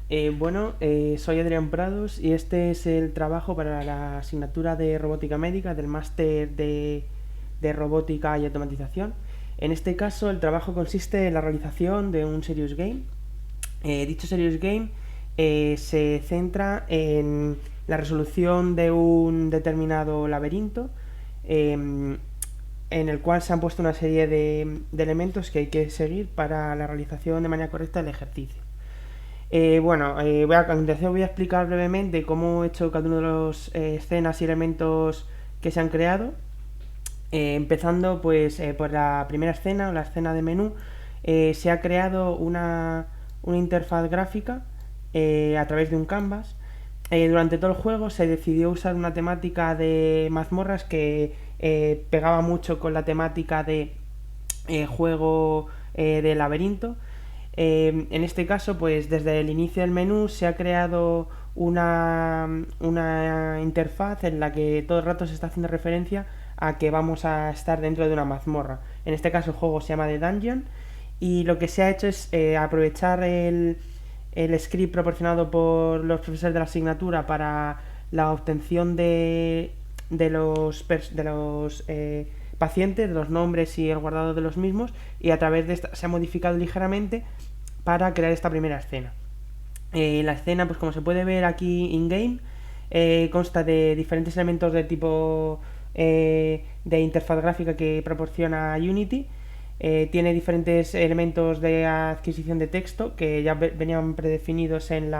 Soy Adrián Prados y este es el trabajo para la asignatura de robótica médica del máster de robótica y automatización. En este caso, el trabajo consiste en la realización de un serious game. Dicho serious game se centra en la resolución de un determinado laberinto, en el cual se han puesto una serie de elementos que hay que seguir para la realización de manera correcta del ejercicio. A continuación voy a explicar brevemente cómo he hecho cada uno de los escenas y elementos que se han creado. Empezando por la primera escena, o la escena de menú. Se ha creado una interfaz gráfica a través de un canvas. Durante todo el juego se decidió usar una temática de mazmorras que pegaba mucho con la temática de juego de laberinto. En este caso, pues desde el inicio del menú se ha creado una interfaz en la que todo el rato se está haciendo referencia a que vamos a estar dentro de una mazmorra. En este caso el juego se llama The Dungeon y lo que se ha hecho es aprovechar el script proporcionado por los profesores de la asignatura para la obtención de los pacientes, de los nombres y el guardado de los mismos, y a través de esta se ha modificado ligeramente para crear esta primera escena. La escena, pues como se puede ver aquí in-game, consta de diferentes elementos de tipo de interfaz gráfica que proporciona Unity. Tiene diferentes elementos de adquisición de texto que ya venían predefinidos en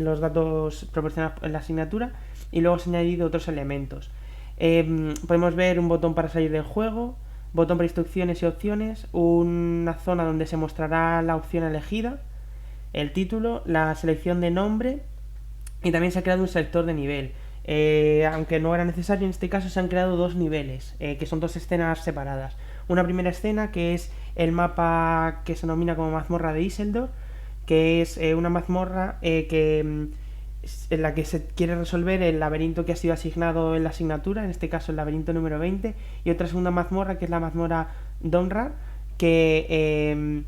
los datos proporcionados en la asignatura, y luego se han añadido otros elementos. Podemos ver un botón para salir del juego, botón para instrucciones y opciones, una zona donde se mostrará la opción elegida, el título, la selección de nombre, y también se ha creado un selector de nivel. Aunque no era necesario, en este caso se han creado dos niveles, que son dos escenas separadas. Una primera escena que es el mapa que se denomina como mazmorra de Iseldor, que es una mazmorra en la que se quiere resolver el laberinto que ha sido asignado en la asignatura, en este caso el laberinto número 20, y otra segunda mazmorra que es la mazmorra Donrar, que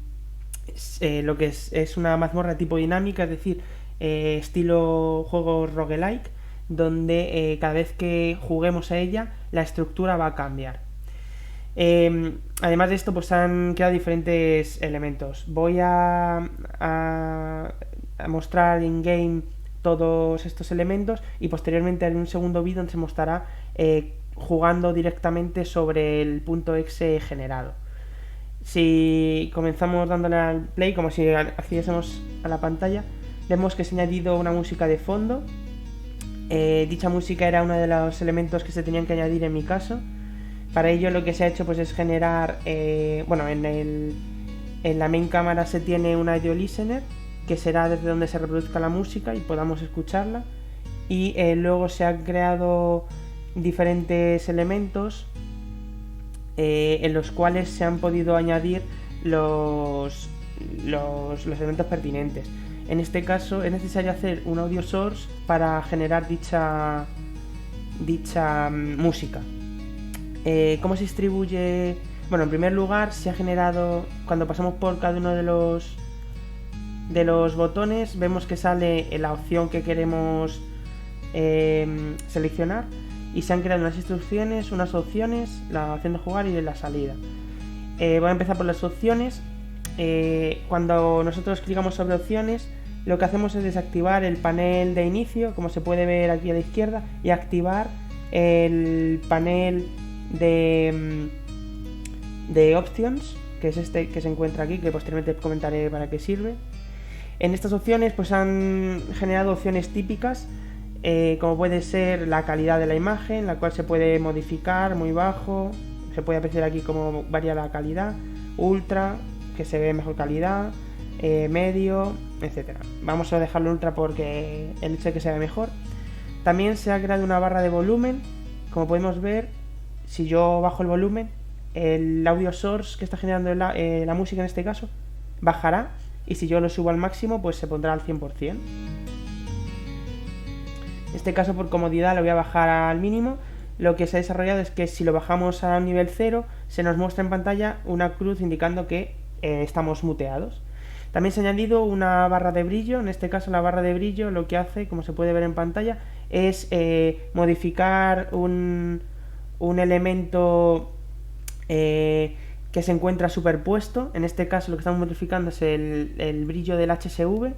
lo que es una mazmorra tipo dinámica, es decir, estilo juegos roguelike, donde cada vez que juguemos a ella la estructura va a cambiar. Además de esto, pues han creado diferentes elementos. Voy a mostrar in-game todos estos elementos y posteriormente en un segundo vídeo donde se mostrará jugando directamente sobre el punto exe generado. Si comenzamos dándole al play, como si accediésemos a la pantalla, vemos que se ha añadido una música de fondo. Dicha música era uno de los elementos que se tenían que añadir en mi caso. Para ello lo que se ha hecho pues es generar, en la main cámara se tiene un audio listener, que será desde donde se reproduzca la música y podamos escucharla, y luego se han creado diferentes elementos en los cuales se han podido añadir los elementos pertinentes. En este caso es necesario hacer un audio source para generar dicha música. ¿Cómo se distribuye? Bueno, en primer lugar se ha generado, cuando pasamos por cada uno de los botones, vemos que sale la opción que queremos seleccionar, y se han creado unas instrucciones, unas opciones, la opción de jugar y de la salida. Voy a empezar por las opciones. Cuando nosotros clicamos sobre opciones, lo que hacemos es desactivar el panel de inicio, como se puede ver aquí a la izquierda, y activar el panel de options, que es este que se encuentra aquí, que posteriormente comentaré para qué sirve. En estas opciones pues han generado opciones típicas, como puede ser la calidad de la imagen, la cual se puede modificar muy bajo, se puede apreciar aquí cómo varía la calidad, ultra, que se ve mejor calidad, medio, etcétera. Vamos a dejarlo ultra porque el hecho de que se vea mejor. También se ha creado una barra de volumen. Como podemos ver, si yo bajo el volumen, el audio source que está generando la música en este caso bajará, y si yo lo subo al máximo pues se pondrá al 100%. En este caso, por comodidad, lo voy a bajar al mínimo. Lo que se ha desarrollado es que si lo bajamos a un nivel 0 se nos muestra en pantalla una cruz indicando que estamos muteados. También se ha añadido una barra de brillo. En este caso la barra de brillo lo que hace, como se puede ver en pantalla, es modificar un elemento que se encuentra superpuesto. En este caso lo que estamos modificando es el brillo del HSV.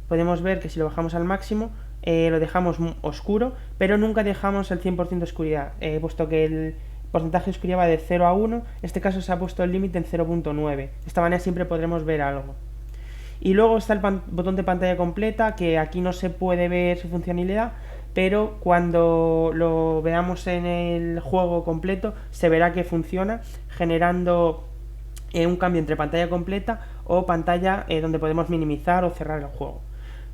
Podemos ver que si lo bajamos al máximo lo dejamos oscuro, pero nunca dejamos el 100% de oscuridad, puesto que el porcentaje de oscuridad va de 0 a 1. En este caso se ha puesto el límite en 0.9. De esta manera siempre podremos ver algo. Y luego está el botón de pantalla completa, que aquí no se puede ver su funcionalidad, pero cuando lo veamos en el juego completo se verá que funciona, generando un cambio entre pantalla completa o pantalla donde podemos minimizar o cerrar el juego.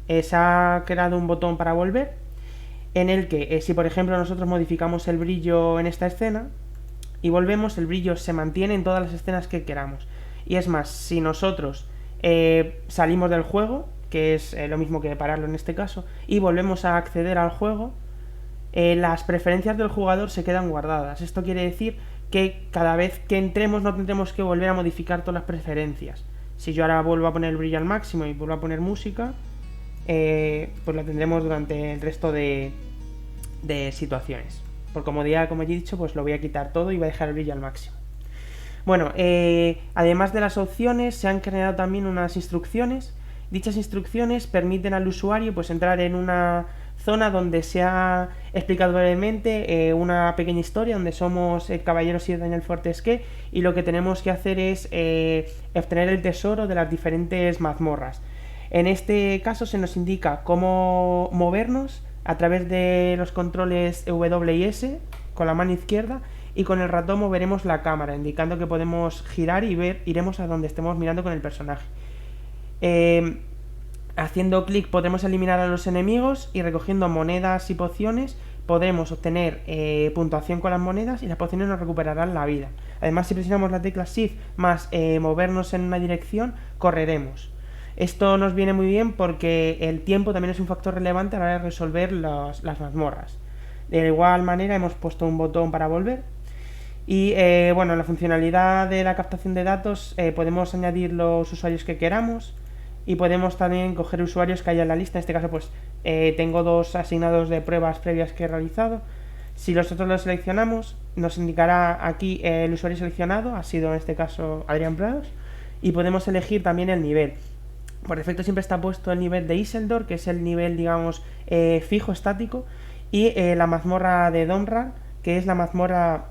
Se ha creado un botón para volver, en el que si por ejemplo nosotros modificamos el brillo en esta escena y volvemos, el brillo se mantiene en todas las escenas que queramos. Y es más, si nosotros salimos del juego, que es lo mismo que pararlo en este caso, y volvemos a acceder al juego, las preferencias del jugador se quedan guardadas. Esto quiere decir que cada vez que entremos no tendremos que volver a modificar todas las preferencias. Si yo ahora vuelvo a poner el brillo al máximo y vuelvo a poner música, pues lo tendremos durante el resto de situaciones. Por comodidad, como he dicho, pues lo voy a quitar todo y voy a dejar el brillo al máximo. Bueno, además de las opciones, se han creado también unas instrucciones. Dichas instrucciones permiten al usuario pues entrar en una zona donde se ha explicado brevemente una pequeña historia, donde somos el caballero Sir Daniel Fortesque, y lo que tenemos que hacer es obtener el tesoro de las diferentes mazmorras. En este caso se nos indica cómo movernos a través de los controles W y S con la mano izquierda, y con el ratón moveremos la cámara, indicando que podemos girar y iremos a donde estemos mirando con el personaje. Haciendo clic podremos eliminar a los enemigos, y recogiendo monedas y pociones podremos obtener puntuación con las monedas, y las pociones nos recuperarán la vida. Además, si presionamos la tecla Shift más movernos en una dirección, correremos. Esto nos viene muy bien porque el tiempo también es un factor relevante a la hora de resolver las mazmorras. De igual manera hemos puesto un botón para volver. Y bueno, la funcionalidad de la captación de datos, podemos añadir los usuarios que queramos, y podemos también coger usuarios que haya en la lista. En este caso pues tengo 2 asignados de pruebas previas que he realizado. Si nosotros los seleccionamos, nos indicará aquí el usuario seleccionado, ha sido en este caso Adrián Prados, y podemos elegir también el nivel. Por defecto siempre está puesto el nivel de Isildur, que es el nivel, digamos, fijo, estático, y la mazmorra de Domran, que es la mazmorra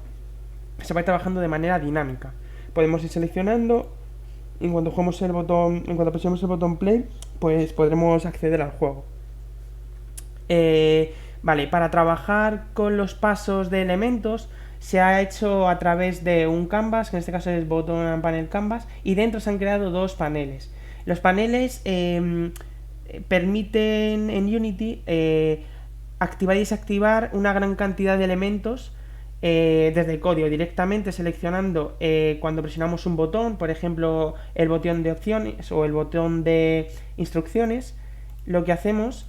que se va trabajando de manera dinámica. Podemos ir seleccionando, y en cuanto presionemos el botón play, pues podremos acceder al juego. Vale, para trabajar con los pasos de elementos se ha hecho a través de un canvas, que en este caso es botón and panel canvas, y dentro se han creado 2 paneles. Los paneles permiten en Unity activar y desactivar una gran cantidad de elementos desde el código, directamente seleccionando cuando presionamos un botón, por ejemplo el botón de opciones o el botón de instrucciones. Lo que hacemos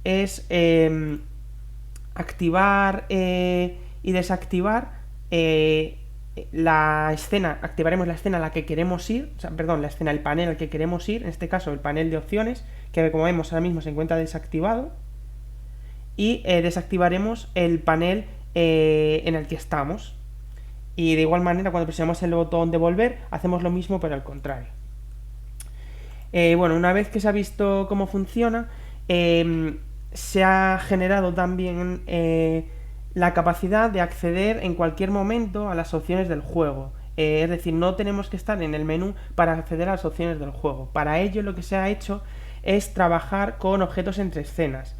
es activar y desactivar la escena. Activaremos la escena a la que queremos ir, el panel al que queremos ir, en este caso el panel de opciones, que como vemos ahora mismo se encuentra desactivado, y desactivaremos el panel en el que estamos. Y de igual manera, cuando presionamos el botón de volver, hacemos lo mismo pero al contrario. Bueno, una vez que se ha visto cómo funciona, se ha generado también la capacidad de acceder en cualquier momento a las opciones del juego. Es decir, no tenemos que estar en el menú para acceder a las opciones del juego. Para ello lo que se ha hecho es trabajar con objetos entre escenas.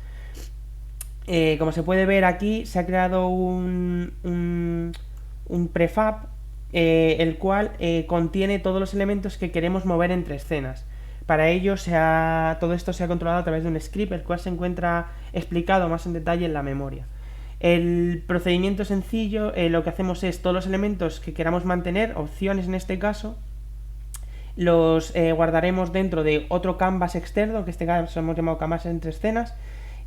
Como se puede ver aquí, se ha creado un prefab, el cual contiene todos los elementos que queremos mover entre escenas. Para ello todo esto se ha controlado a través de un script, el cual se encuentra explicado más en detalle en la memoria. El procedimiento sencillo, lo que hacemos es todos los elementos que queramos mantener, opciones en este caso, los guardaremos dentro de otro canvas externo, que en este caso hemos llamado canvas entre escenas,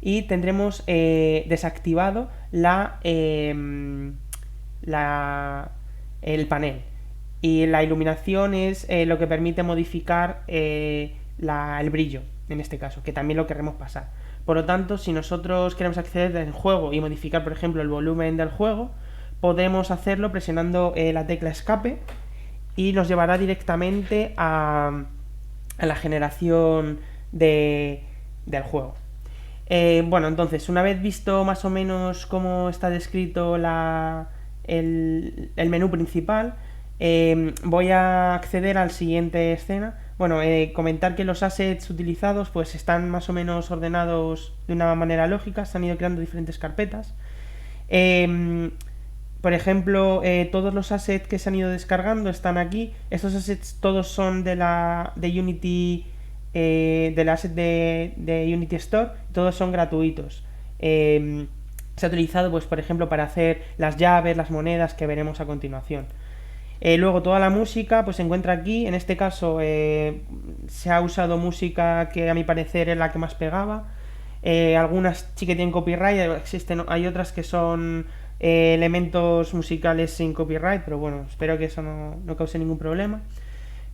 y tendremos desactivado el panel. Y la iluminación es lo que permite modificar el brillo, en este caso, que también lo queremos pasar. Por lo tanto, si nosotros queremos acceder al juego y modificar, por ejemplo, el volumen del juego, podemos hacerlo presionando la tecla escape y nos llevará directamente a la generación del juego. Bueno, entonces, una vez visto más o menos cómo está descrito el menú principal, voy a acceder al siguiente escena. Bueno, comentar que los assets utilizados pues están más o menos ordenados de una manera lógica, se han ido creando diferentes carpetas. Por ejemplo, todos los assets que se han ido descargando están aquí. Estos assets todos son de Unity, del asset de Unity Store, todos son gratuitos. Se ha utilizado, pues, por ejemplo, para hacer las llaves, las monedas que veremos a continuación. Luego toda la música pues se encuentra aquí. En este caso se ha usado música que a mi parecer es la que más pegaba. Algunas sí que tienen copyright, hay otras que son elementos musicales sin copyright, pero bueno, espero que eso no cause ningún problema.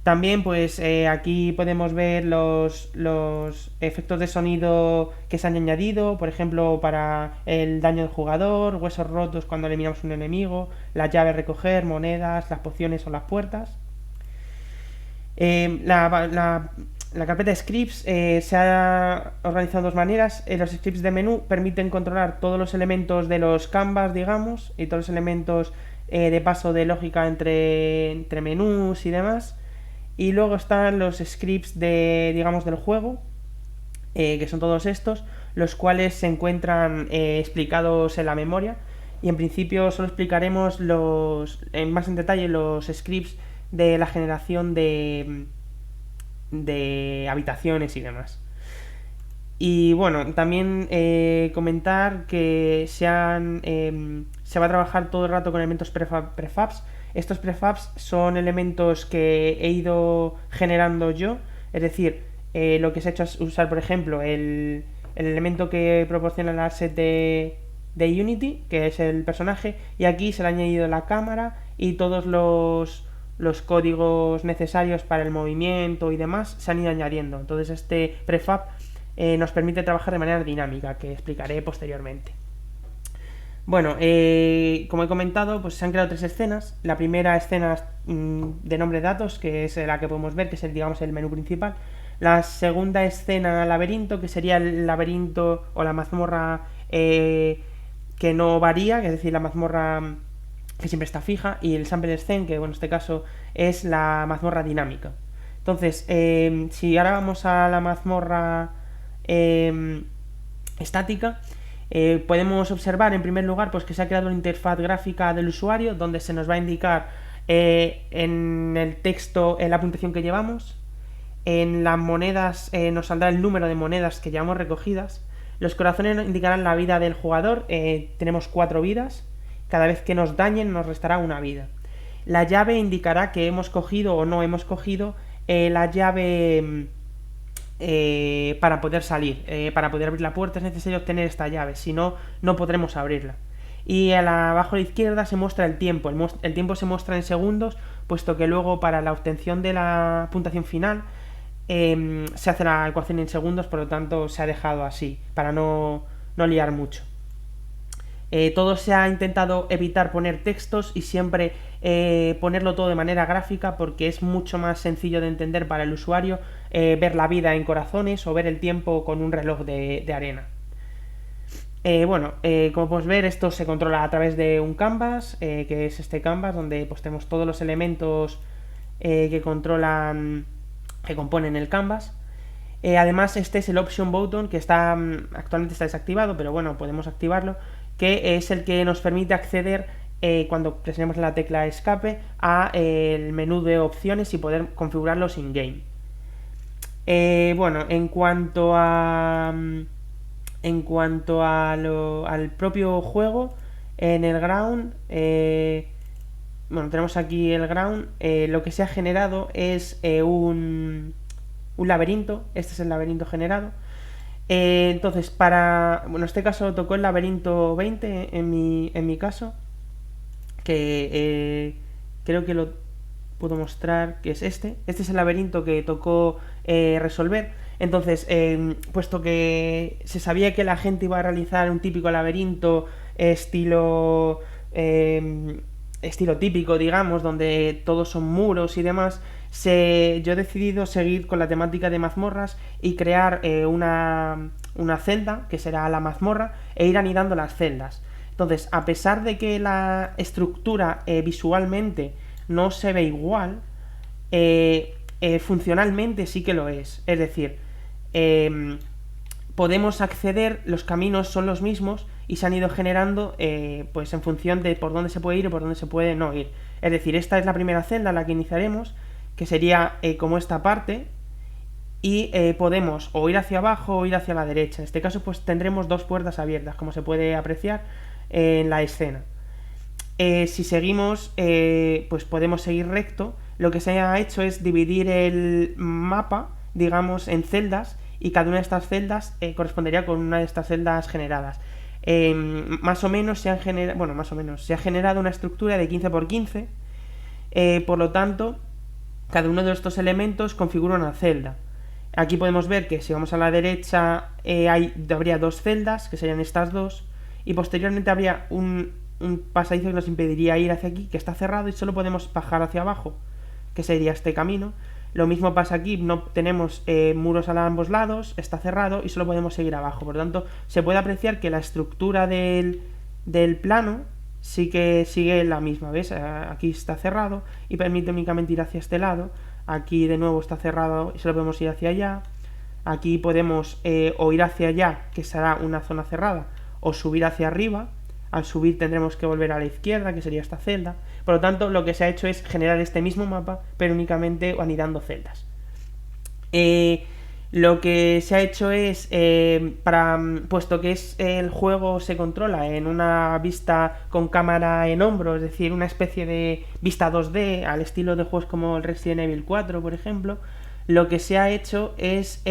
También pues aquí podemos ver los efectos de sonido que se han añadido, por ejemplo para el daño del jugador, huesos rotos cuando eliminamos un enemigo, las llaves recoger, monedas, las pociones o las puertas. La carpeta de scripts se ha organizado de dos maneras. Los scripts de menú permiten controlar todos los elementos de los canvas, digamos, y todos los elementos de paso de lógica entre menús y demás. Y luego están los scripts digamos, del juego, que son todos estos, los cuales se encuentran explicados en la memoria. Y en principio solo explicaremos más en detalle los scripts de la generación de habitaciones y demás. Y bueno, también comentar que se va a trabajar todo el rato con elementos prefabs. Estos prefabs son elementos que he ido generando yo, es decir, lo que se ha hecho es usar, por ejemplo, el elemento que proporciona el asset de Unity, que es el personaje, y aquí se le ha añadido la cámara y todos los códigos necesarios para el movimiento y demás se han ido añadiendo. Entonces este prefab nos permite trabajar de manera dinámica, que explicaré posteriormente. Bueno, como he comentado, pues se han creado tres escenas. La primera escena de nombre de datos, que es la que podemos ver, que es digamos el menú principal. La segunda escena, laberinto, que sería el laberinto o la mazmorra que no varía, es decir, la mazmorra que siempre está fija, y el sample scene, que bueno, en este caso es la mazmorra dinámica. Entonces, si ahora vamos a la mazmorra estática, podemos observar en primer lugar pues que se ha creado una interfaz gráfica del usuario donde se nos va a indicar en el texto la puntuación que llevamos. En las monedas nos saldrá el número de monedas que llevamos recogidas. Los corazones nos indicarán la vida del jugador. Tenemos 4 vidas. Cada vez que nos dañen nos restará una vida. La llave indicará que hemos cogido o no hemos cogido la llave para poder salir. Para poder abrir la puerta es necesario obtener esta llave, si no, no podremos abrirla. Y abajo a la izquierda se muestra el tiempo. El tiempo se muestra en segundos, puesto que luego para la obtención de la puntuación final se hace la ecuación en segundos, por lo tanto se ha dejado así, para no liar mucho. Todo se ha intentado evitar poner textos y siempre ponerlo todo de manera gráfica, porque es mucho más sencillo de entender para el usuario ver la vida en corazones o ver el tiempo con un reloj de arena. Como podemos ver, esto se controla a través de un canvas, que es este canvas donde pues tenemos todos los elementos que componen el canvas. Además, este es el option button, que actualmente está desactivado, pero bueno, podemos activarlo, que es el que nos permite acceder cuando presionemos la tecla escape a el menú de opciones y poder configurarlos in-game. En cuanto al propio juego, en el ground, tenemos aquí el ground. Lo que se ha generado es un laberinto. Este es el laberinto generado. Entonces, en este caso tocó el laberinto 20 en mi caso, que creo que puedo mostrar que es este. Este es el laberinto que tocó resolver. Entonces, puesto que se sabía que la gente iba a realizar un típico laberinto estilo estilo típico, digamos, donde todos son muros y demás, yo he decidido seguir con la temática de mazmorras y crear una celda, que será la mazmorra, e ir anidando las celdas. Entonces, a pesar de que la estructura visualmente no se ve igual, funcionalmente sí que lo es. Es decir, podemos acceder, los caminos son los mismos y se han ido generando pues en función de por dónde se puede ir y por dónde se puede no ir. Es decir, esta es la primera celda en la que iniciaremos, que sería como esta parte, y podemos o ir hacia abajo o ir hacia la derecha. En este caso pues tendremos dos puertas abiertas, como se puede apreciar en la escena. Si seguimos, pues podemos seguir recto. Lo que se ha hecho es dividir el mapa, digamos, en celdas, y cada una de estas celdas correspondería con una de estas celdas generadas. Más o menos se ha generado una estructura de 15 por 15, por lo tanto, cada uno de estos elementos configura una celda. Aquí podemos ver que si vamos a la derecha habría dos celdas, que serían estas dos, y posteriormente habría un pasadizo que nos impediría ir hacia aquí, que está cerrado, y solo podemos bajar hacia abajo, que sería este camino. Lo mismo pasa aquí, no tenemos muros a ambos lados, está cerrado y solo podemos seguir abajo. Por lo tanto, se puede apreciar que la estructura del plano sí que sigue la misma, ¿ves? Aquí está cerrado y permite únicamente ir hacia este lado. Aquí de nuevo está cerrado y solo podemos ir hacia allá. Aquí podemos o ir hacia allá, que será una zona cerrada, o subir hacia arriba. Al subir tendremos que volver a la izquierda, que sería esta celda. Por lo tanto, lo que se ha hecho es generar este mismo mapa, pero únicamente anidando celdas. Lo que se ha hecho es, puesto que el juego se controla en una vista con cámara en hombro, es decir, una especie de vista 2D, al estilo de juegos como el Resident Evil 4, por ejemplo, lo que se ha hecho es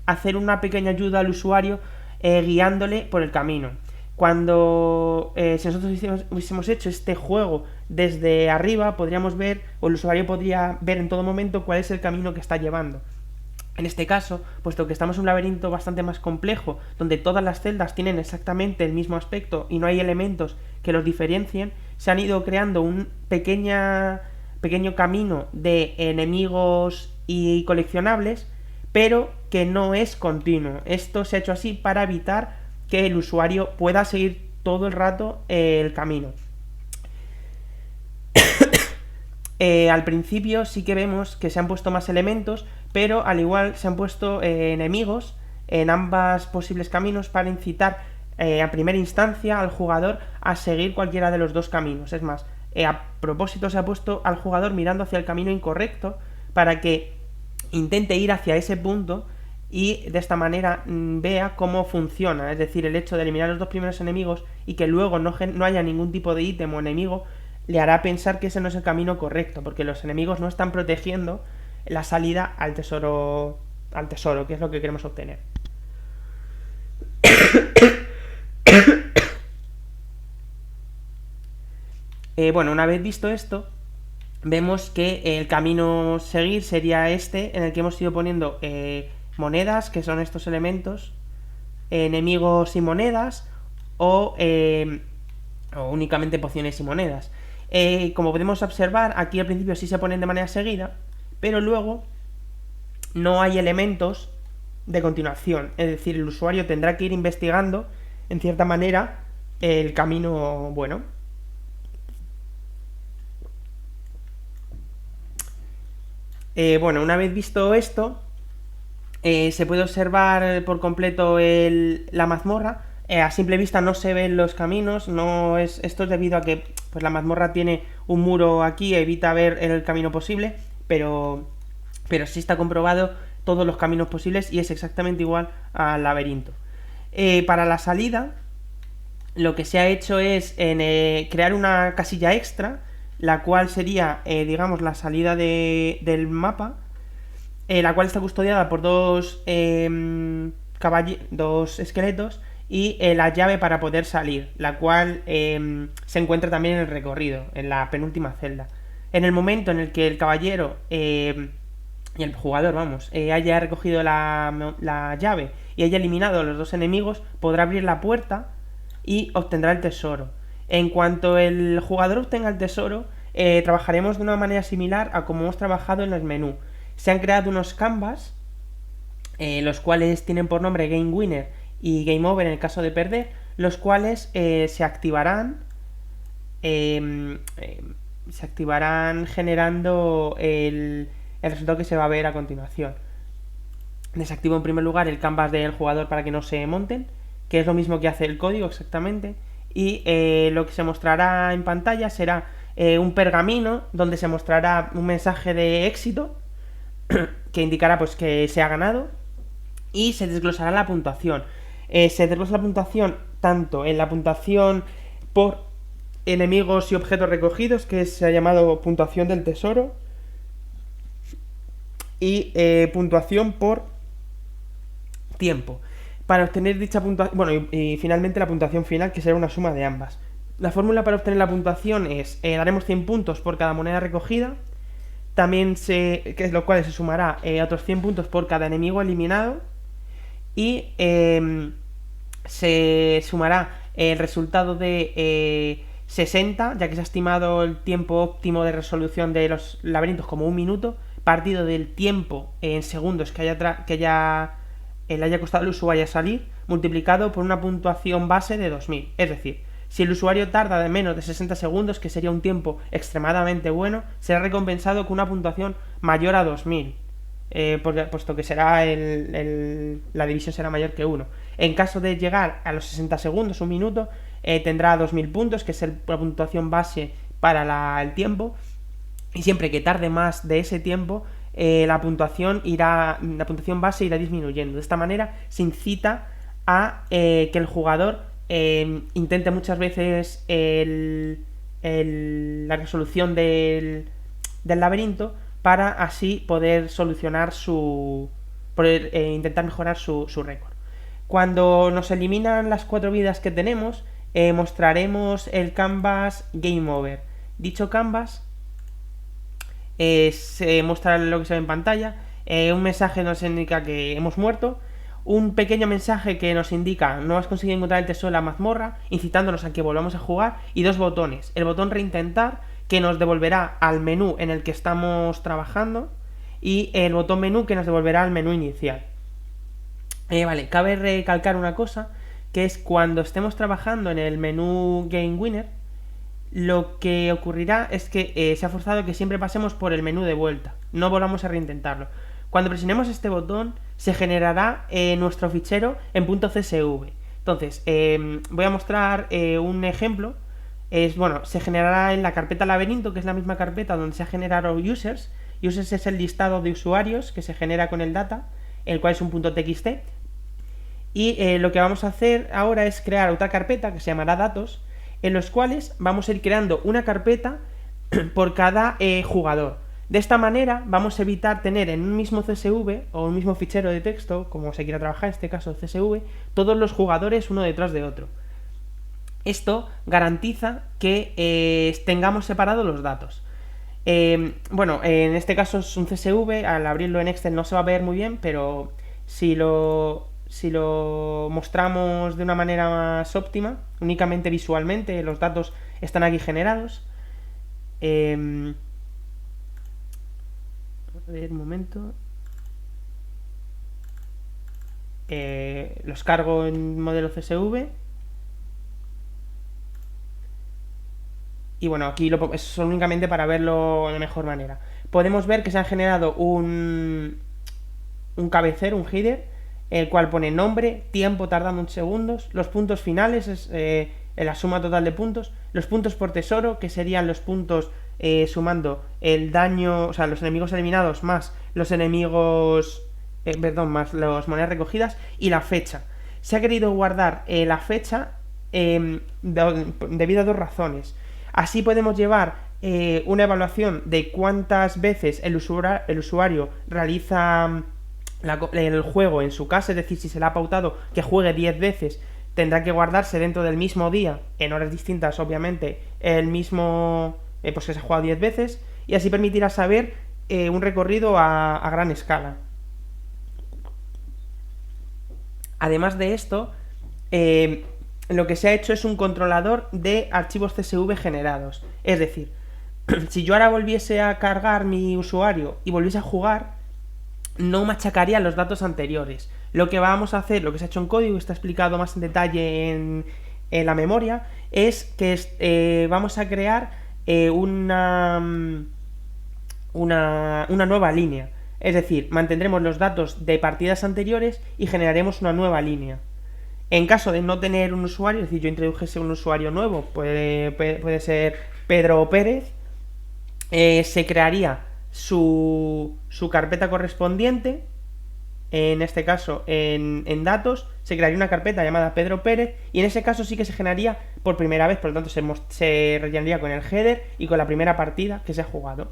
hacer una pequeña ayuda al usuario guiándole por el camino. Cuando si nosotros hubiésemos hecho este juego desde arriba, podríamos ver, o el usuario podría ver en todo momento cuál es el camino que está llevando. En este caso, puesto que estamos en un laberinto bastante más complejo, donde todas las celdas tienen exactamente el mismo aspecto y no hay elementos que los diferencien, se han ido creando un pequeño camino de enemigos y coleccionables, pero que no es continuo. Esto se ha hecho así para evitar que el usuario pueda seguir todo el rato el camino. Al principio sí que vemos que se han puesto más elementos, pero al igual se han puesto enemigos en ambos posibles caminos para incitar a primera instancia al jugador a seguir cualquiera de los dos caminos. Es más, a propósito se ha puesto al jugador mirando hacia el camino incorrecto para que intente ir hacia ese punto y de esta manera vea cómo funciona. Es decir, el hecho de eliminar los dos primeros enemigos y que luego no haya ningún tipo de ítem o enemigo le hará pensar que ese no es el camino correcto, porque los enemigos no están protegiendo la salida al tesoro, que es lo que queremos obtener. Bueno, una vez visto esto, vemos que el camino seguir sería este, en el que hemos ido poniendo monedas, que son estos elementos, enemigos y monedas, o únicamente pociones y monedas. Como podemos observar, aquí al principio sí se ponen de manera seguida, pero luego no hay elementos de continuación. Es decir, el usuario tendrá que ir investigando, en cierta manera, el camino bueno. Bueno, una vez visto esto, se puede observar por completo la mazmorra. A simple vista no se ven los caminos, esto es debido a que pues, la mazmorra tiene un muro aquí, evita ver el camino posible, pero sí está comprobado todos los caminos posibles y es exactamente igual al laberinto. Para la salida, lo que se ha hecho es crear una casilla extra, la cual sería, digamos, la salida del mapa, la cual está custodiada por dos esqueletos y la llave para poder salir, la cual se encuentra también en el recorrido, en la penúltima celda. En el momento en el que el caballero y el jugador, vamos, haya recogido la llave y haya eliminado a los dos enemigos, podrá abrir la puerta y obtendrá el tesoro. En cuanto el jugador obtenga el tesoro, trabajaremos de una manera similar a como hemos trabajado en el menú. Se han creado unos canvas, los cuales tienen por nombre Game Winner y Game Over en el caso de perder, los cuales se activarán generando el resultado que se va a ver a continuación. Desactivo en primer lugar el canvas del jugador para que no se monten, que es lo mismo que hace el código exactamente, y lo que se mostrará en pantalla será un pergamino donde se mostrará un mensaje de éxito que indicará pues que se ha ganado, y se desglosará la puntuación. Se desglosa la puntuación tanto en la puntuación por enemigos y objetos recogidos, que se ha llamado puntuación del tesoro, y puntuación por tiempo. Para obtener dicha puntuación, bueno, y finalmente la puntuación final, que será una suma de ambas. La fórmula para obtener la puntuación es, daremos 100 puntos por cada moneda recogida, también que es lo cual se sumará otros 100 puntos por cada enemigo eliminado, y se sumará el resultado de 60, ya que se ha estimado el tiempo óptimo de resolución de los laberintos como 1 minuto, partido del tiempo en segundos que le haya costado al usuario salir, multiplicado por una puntuación base de 2000. Es decir, si el usuario tarda de menos de 60 segundos, que sería un tiempo extremadamente bueno, será recompensado con una puntuación mayor a 2000, puesto que será la división será mayor que 1. En caso de llegar a los 60 segundos, 1 minuto, tendrá 2000 puntos, que es la puntuación base para el tiempo, y siempre que tarde más de ese tiempo, la puntuación base irá disminuyendo. De esta manera se incita a que el jugador intente muchas veces la resolución del laberinto, para así poder intentar mejorar su récord. Cuando nos eliminan las 4 vidas que tenemos, mostraremos el canvas Game Over. Dicho canvas se muestra lo que se ve en pantalla, un mensaje nos indica que hemos muerto, un pequeño mensaje que nos indica no has conseguido encontrar el tesoro de la mazmorra, incitándonos a que volvamos a jugar, y 2 botones, el botón reintentar, que nos devolverá al menú en el que estamos trabajando, y el botón menú, que nos devolverá al menú inicial. Vale, cabe recalcar una cosa, que es cuando estemos trabajando en el menú Game Winner, lo que ocurrirá es que se ha forzado que siempre pasemos por el menú de vuelta, no volvamos a reintentarlo. Cuando presionemos este botón, se generará nuestro fichero en .csv. Entonces, voy a mostrar un ejemplo. Se generará en la carpeta laberinto, que es la misma carpeta donde se ha generado users. Users es el listado de usuarios que se genera con el data, el cual es un .txt. Y lo que vamos a hacer ahora es crear otra carpeta que se llamará datos, en los cuales vamos a ir creando una carpeta por cada jugador. De esta manera vamos a evitar tener en un mismo CSV o un mismo fichero de texto, como se quiera trabajar, en este caso CSV, todos los jugadores uno detrás de otro. Esto garantiza que tengamos separados los datos. En este caso es un CSV, al abrirlo en Excel no se va a ver muy bien, pero si lo mostramos de una manera más óptima, únicamente visualmente, los datos están aquí generados. A ver, un momento. Los cargo en modelo CSV. Y bueno, aquí es únicamente para verlo de mejor manera. Podemos ver que se ha generado un cabecero, un header, el cual pone nombre, tiempo tardando en segundos, los puntos finales es la suma total de puntos, los puntos por tesoro, que serían los puntos sumando el daño, o sea, los enemigos eliminados más los más las monedas recogidas, y la fecha. Se ha querido guardar la fecha debido a 2 razones. Así podemos llevar una evaluación de cuántas veces el usuario realiza el juego en su casa, es decir, si se le ha pautado que juegue 10 veces, tendrá que guardarse dentro del mismo día, en horas distintas obviamente, el mismo pues que se ha jugado 10 veces, y así permitirá saber un recorrido a gran escala. Además de esto, lo que se ha hecho es un controlador de archivos CSV generados. Es decir, si yo ahora volviese a cargar mi usuario y volviese a jugar, no machacaría los datos anteriores. Lo que vamos a hacer, lo que se ha hecho en código, está explicado más en detalle en la memoria, es que vamos a crear una nueva línea. Es decir, mantendremos los datos de partidas anteriores y generaremos una nueva línea. En caso de no tener un usuario, es decir, yo introdujese un usuario nuevo, puede ser Pedro Pérez, se crearía su carpeta correspondiente. En este caso, en datos, se crearía una carpeta llamada Pedro Pérez, y en ese caso sí que se generaría por primera vez, por lo tanto se rellenaría con el header y con la primera partida que se ha jugado.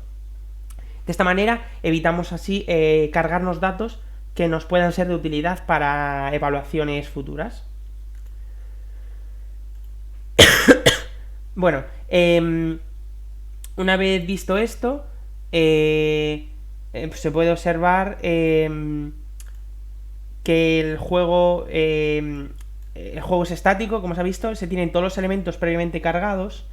De esta manera evitamos así cargarnos datos que nos puedan ser de utilidad para evaluaciones futuras. Bueno, una vez visto esto, se puede observar que el juego es estático, como se ha visto, se tienen todos los elementos previamente cargados,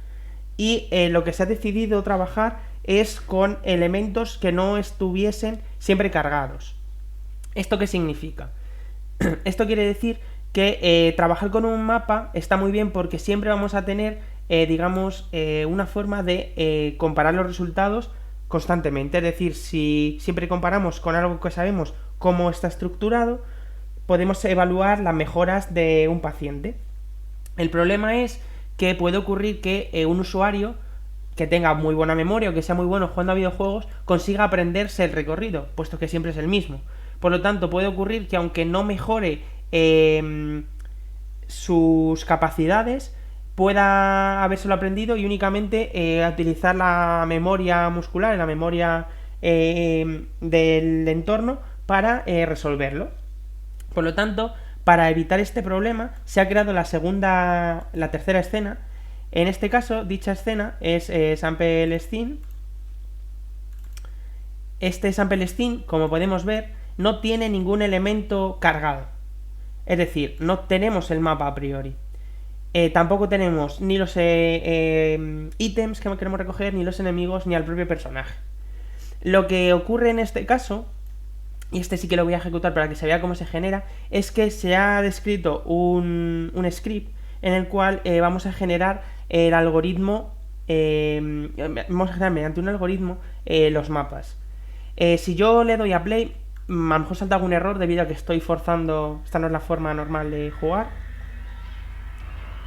y lo que se ha decidido trabajar es con elementos que no estuviesen siempre cargados. ¿Esto qué significa? Esto quiere decir que trabajar con un mapa está muy bien porque siempre vamos a tener, una forma de comparar los resultados constantemente. Es decir, si siempre comparamos con algo que sabemos cómo está estructurado, podemos evaluar las mejoras de un paciente. El problema es que puede ocurrir que un usuario que tenga muy buena memoria o que sea muy bueno jugando a videojuegos consiga aprenderse el recorrido, puesto que siempre es el mismo. Por lo tanto, puede ocurrir que aunque no mejore sus capacidades, pueda habérselo aprendido y únicamente utilizar la memoria muscular, la memoria del entorno para resolverlo. Por lo tanto, para evitar este problema, se ha creado la tercera escena. En este caso, dicha escena es Sample Scene. Este Sample Scene, como podemos ver, no tiene ningún elemento cargado. Es decir, no tenemos el mapa a priori. Tampoco tenemos ni los ítems que queremos recoger, ni los enemigos, ni al propio personaje. Lo que ocurre en este caso, y este sí que lo voy a ejecutar para que se vea cómo se genera, es que se ha descrito un script en el cual vamos a generar el algoritmo, vamos a generar mediante un algoritmo los mapas. Si yo le doy a play, a lo mejor salta algún error debido a que estoy forzando, esta no es la forma normal de jugar,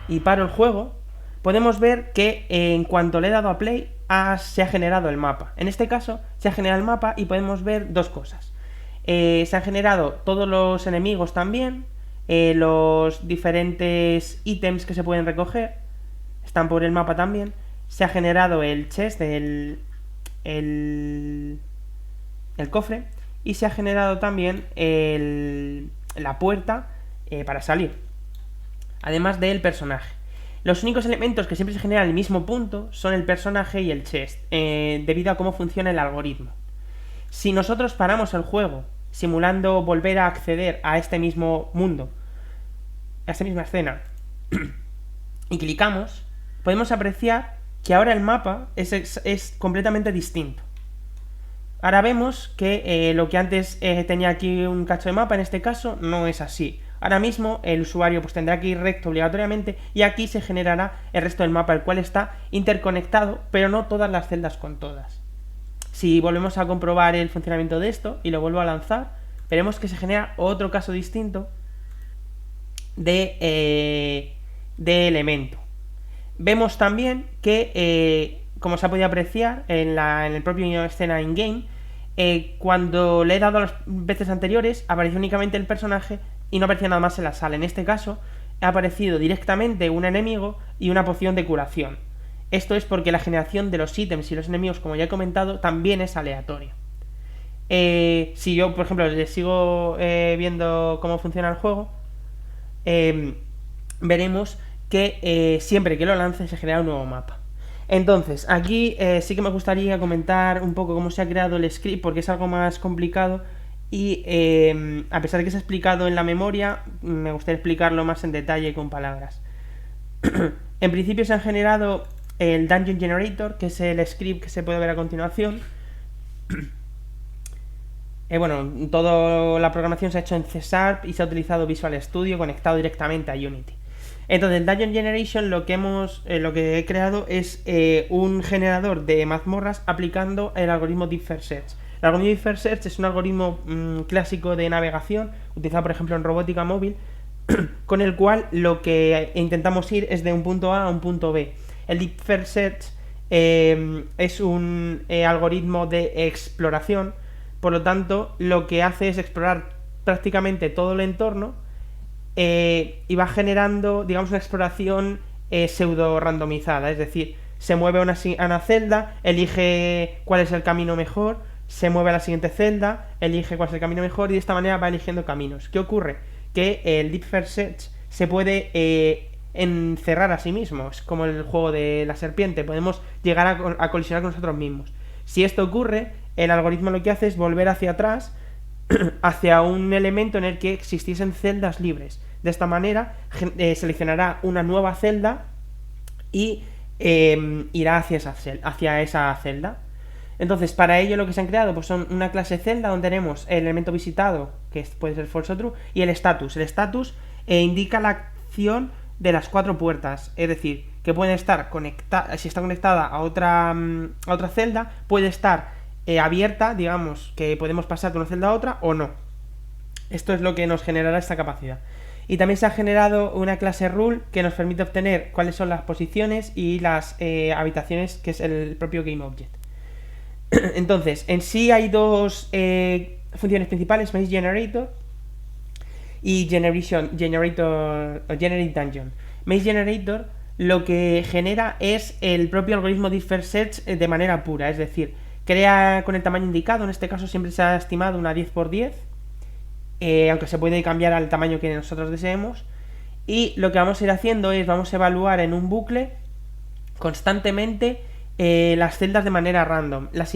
y paro el juego. Podemos ver que en cuanto le he dado a play se ha generado el mapa. En este caso se ha generado el mapa y podemos ver dos cosas. Se han generado todos los enemigos también, los diferentes ítems que se pueden recoger están por el mapa también. Se ha generado el chest, el cofre, y se ha generado también la puerta para salir, además del personaje. Los únicos elementos que siempre se generan al mismo punto son el personaje y el chest, debido a cómo funciona el algoritmo. Si nosotros paramos el juego simulando volver a acceder a este mismo mundo, a esta misma escena, y clicamos, podemos apreciar que ahora el mapa es completamente distinto. Ahora vemos que lo que antes tenía aquí un cacho de mapa, en este caso no es así. Ahora mismo el usuario pues tendrá que ir recto obligatoriamente y aquí se generará el resto del mapa, el cual está interconectado, pero no todas las celdas con todas. Si volvemos a comprobar el funcionamiento de esto y lo vuelvo a lanzar, veremos que se genera otro caso distinto de elemento. Vemos también que, como se ha podido apreciar en el propio escena in-game, cuando le he dado a las veces anteriores, apareció únicamente el personaje y no aparecía nada más en la sala. En este caso, ha aparecido directamente un enemigo y una poción de curación. Esto es porque la generación de los ítems y los enemigos, como ya he comentado, también es aleatoria. Si yo, por ejemplo, les sigo viendo cómo funciona el juego, veremos que siempre que lo lance se genera un nuevo mapa. Entonces, aquí sí que me gustaría comentar un poco cómo se ha creado el script, porque es algo más complicado y a pesar de que se ha explicado en la memoria, me gustaría explicarlo más en detalle con palabras. En principio se han generado el Dungeon Generator, que es el script que se puede ver a continuación. Bueno, toda la programación se ha hecho en C# y se ha utilizado Visual Studio conectado directamente a Unity. Entonces, en Dungeon Generation lo que he creado es un generador de mazmorras aplicando el algoritmo Deep First Search. El algoritmo Deep First Search es un algoritmo clásico de navegación, utilizado por ejemplo en robótica móvil, con el cual lo que intentamos ir es de un punto A a un punto B. El Deep First Search es un algoritmo de exploración, por lo tanto lo que hace es explorar prácticamente todo el entorno y va generando, digamos, una exploración pseudo randomizada, es decir, se mueve a una celda, elige cuál es el camino mejor, se mueve a la siguiente celda, elige cuál es el camino mejor y de esta manera va eligiendo caminos. ¿Qué ocurre? Que el Deep First Search se puede encerrar a sí mismo, es como el juego de la serpiente, podemos llegar a colisionar con nosotros mismos. Si esto ocurre, el algoritmo lo que hace es volver hacia atrás hacia un elemento en el que existiesen celdas libres. De esta manera seleccionará una nueva celda y irá hacia esa celda. Entonces, para ello lo que se han creado pues son una clase celda donde tenemos el elemento visitado, que puede ser false o true, y el status. El status indica la acción de las 4 puertas, es decir, que pueden estar conectadas, si está conectada a otra celda, puede estar abierta, digamos, que podemos pasar de una celda a otra o no. Esto es lo que nos generará esta capacidad. Y también se ha generado una clase rule que nos permite obtener cuáles son las posiciones y las habitaciones, que es el propio GameObject. Entonces, en sí hay dos funciones principales, Maze Generator y Generate Dungeon. Maze Generator lo que genera es el propio algoritmo Deep First Search de manera pura, es decir, crea con el tamaño indicado, en este caso siempre se ha estimado una 10×10, aunque se puede cambiar al tamaño que nosotros deseemos, y lo que vamos a ir haciendo es, vamos a evaluar en un bucle constantemente las celdas de manera random, las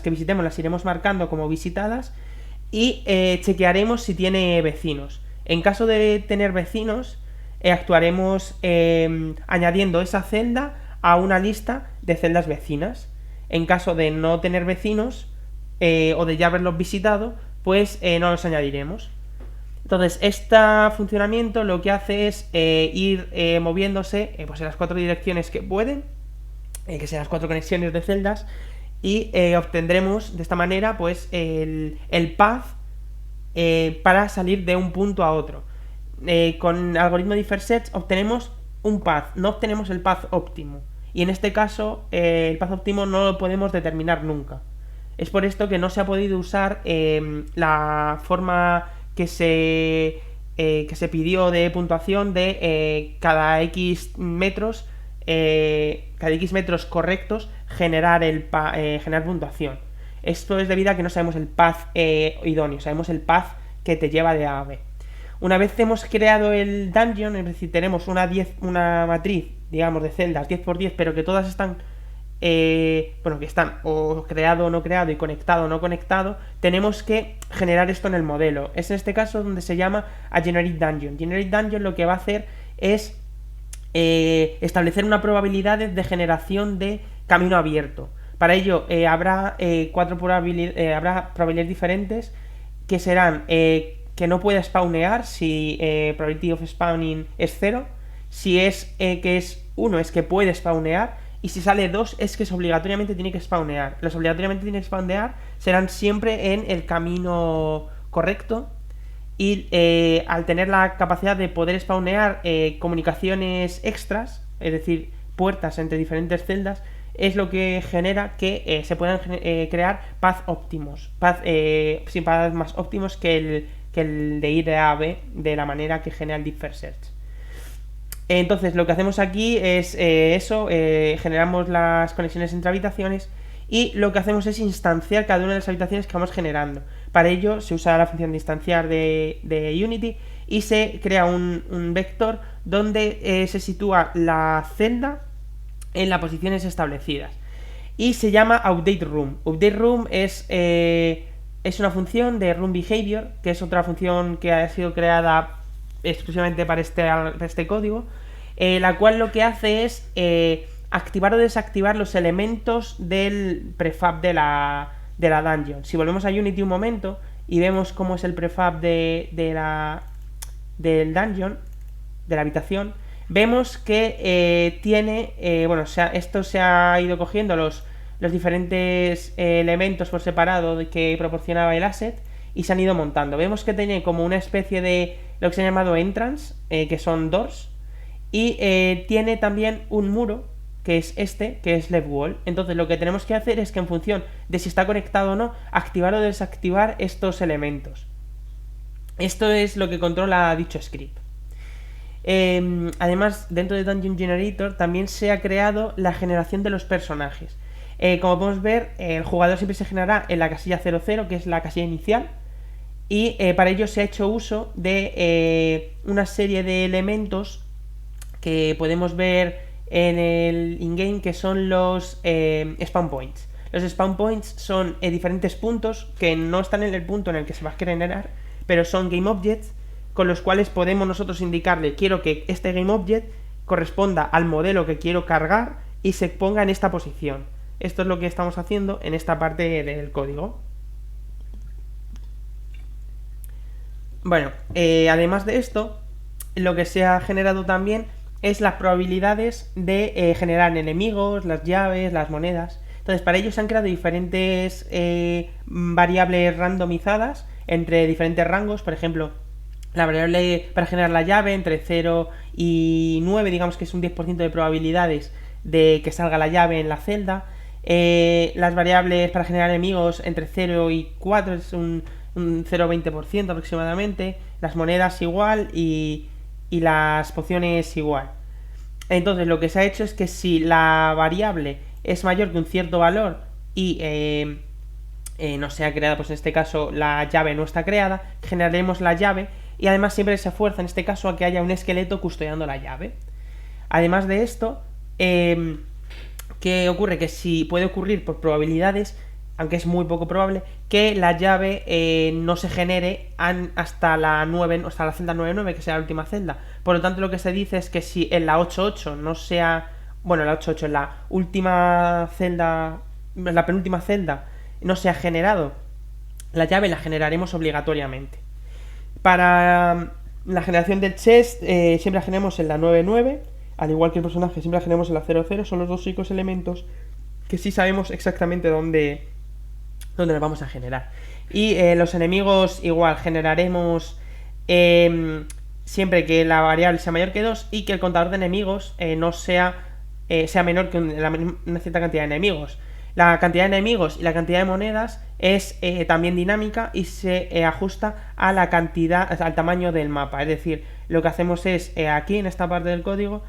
que visitemos las iremos marcando como visitadas y chequearemos si tiene vecinos. En caso de tener vecinos, actuaremos añadiendo esa celda a una lista de celdas vecinas. En caso de no tener vecinos o de ya haberlos visitado, pues no los añadiremos. Entonces, este funcionamiento lo que hace es ir moviéndose pues en las 4 direcciones que pueden, que sean las 4 conexiones de celdas, y obtendremos de esta manera pues el path para salir de un punto a otro. Con el algoritmo Deep First Search obtenemos un path, no obtenemos el path óptimo. Y en este caso, el path óptimo no lo podemos determinar nunca. Es por esto que no se ha podido usar la forma que se pidió de puntuación de cada X metros, correctos, generar puntuación. Esto es debido a que no sabemos el path idóneo, sabemos el path que te lleva de A a B. Una vez hemos creado el dungeon, es decir, tenemos una matriz, digamos, de celdas 10×10, pero que todas están, que están o creado o no creado y conectado o no conectado, tenemos que generar esto en el modelo. Es en este caso donde se llama a Generate Dungeon. Generate Dungeon lo que va a hacer es establecer una probabilidad de generación de camino abierto. Para ello habrá probabilidades diferentes que serán que no puede spawnear si probability of spawning es 0, si es que es 1 es que puede spawnear, y si sale 2 es que obligatoriamente tiene que spawnear. Los obligatoriamente tienen que spawnear serán siempre en el camino correcto, y al tener la capacidad de poder spawnear comunicaciones extras, es decir, puertas entre diferentes celdas, es lo que genera que se puedan crear paths óptimos, paths más óptimos que el de ir de A a B de la manera que genera el Deep First Search. Entonces lo que hacemos aquí es generamos las conexiones entre habitaciones, y lo que hacemos es instanciar cada una de las habitaciones que vamos generando. Para ello se usa la función de instanciar de Unity, y se crea un vector donde se sitúa la celda en las posiciones establecidas. Y se llama Update Room. Update Room es una función de Room Behavior, que es otra función que ha sido creada exclusivamente para este código, la cual lo que hace es activar o desactivar los elementos del prefab de la dungeon. Si volvemos a Unity un momento y vemos cómo es el prefab del dungeon, de la habitación, vemos que tiene, esto se ha ido cogiendo los diferentes elementos por separado que proporcionaba el asset y se han ido montando. Vemos que tiene como una especie de lo que se ha llamado entrance, que son doors, y tiene también un muro, que es que es left wall. Entonces lo que tenemos que hacer es que en función de si está conectado o no, activar o desactivar estos elementos. Esto es lo que controla dicho script. Además, dentro de Dungeon Generator también se ha creado la generación de los personajes. Como podemos ver, el jugador siempre se generará en la casilla 00, que es la casilla inicial, y para ello se ha hecho uso de una serie de elementos que podemos ver en el in-game, que son los spawn points. Los spawn points son diferentes puntos que no están en el punto en el que se va a generar, pero son game objects con los cuales podemos nosotros indicarle: quiero que este game object corresponda al modelo que quiero cargar y se ponga en esta posición. Esto es lo que estamos haciendo en esta parte del código. Bueno, además de esto, lo que se ha generado también es las probabilidades de generar enemigos, las llaves, las monedas. Entonces, para ello se han creado diferentes variables randomizadas entre diferentes rangos. Por ejemplo, la variable para generar la llave entre 0 y 9, digamos que es un 10% de probabilidades de que salga la llave en la celda. Las variables para generar enemigos entre 0 y 4 es un 0,20% aproximadamente. Las monedas igual y las pociones igual. Entonces lo que se ha hecho es que si la variable es mayor que un cierto valor y no se ha creado, pues en este caso la llave no está creada, generaremos la llave. Y además siempre se esfuerza en este caso a que haya un esqueleto custodiando la llave. Además de esto, ¿qué ocurre? Que si puede ocurrir por probabilidades, aunque es muy poco probable, que la llave no se genere hasta la 9, hasta la celda 99, que sea la última celda. Por lo tanto, lo que se dice es que si en la 88 no sea... Bueno, la 88 en la última celda, en la penúltima celda, no se ha generado la llave, la generaremos obligatoriamente. Para la generación del chest, siempre la generamos en la 99, al igual que el personaje, siempre la generamos en la 00. Son los dos únicos elementos que sí sabemos exactamente dónde los vamos a generar. Y los enemigos igual, generaremos siempre que la variable sea mayor que 2 y que el contador de enemigos no sea menor que una cierta cantidad de enemigos. La cantidad de enemigos y la cantidad de monedas es también dinámica y se ajusta a la cantidad, al tamaño del mapa. Es decir, lo que hacemos es, aquí en esta parte del código,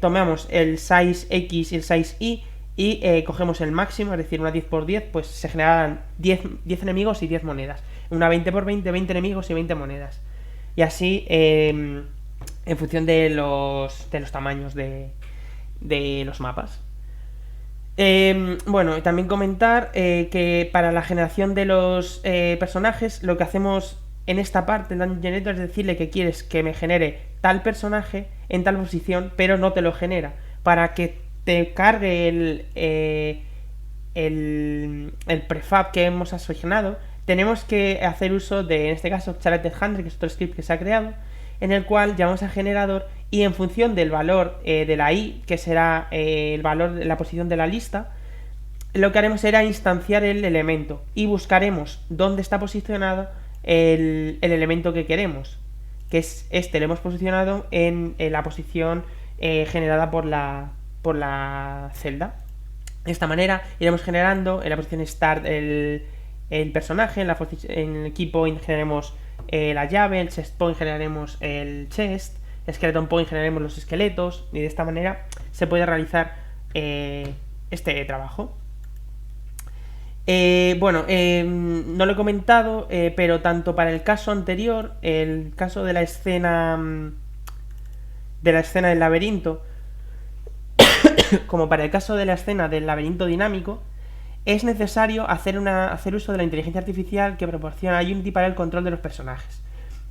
tomamos el size X y el size Y y cogemos el máximo, es decir, una 10×10, pues se generarán 10 enemigos y 10 monedas. Una 20×20, 20 enemigos y 20 monedas. Y así, en función de los tamaños de los mapas. Bueno, también comentar que para la generación de los personajes, lo que hacemos en esta parte en Dungeon Generator es decirle que quieres que me genere tal personaje en tal posición, pero no te lo genera. Para que te cargue el prefab que hemos asignado, tenemos que hacer uso de, en este caso, Charlotte 100, que es otro script que se ha creado, en el cual llamamos a generador y en función del valor de la i, que será el valor de la posición de la lista, lo que haremos será instanciar el elemento y buscaremos dónde está posicionado el elemento que queremos, que es este. Lo hemos posicionado en la posición generada por la celda. De esta manera iremos generando en la posición start el personaje, en el key point generaremos la llave, el chest point generaremos el chest, el skeleton point generaremos los esqueletos, y de esta manera se puede realizar este trabajo. No lo he comentado, pero tanto para el caso anterior, el caso de la escena del laberinto, como para el caso de la escena del laberinto dinámico, es necesario hacer uso de la inteligencia artificial que proporciona Unity para el control de los personajes.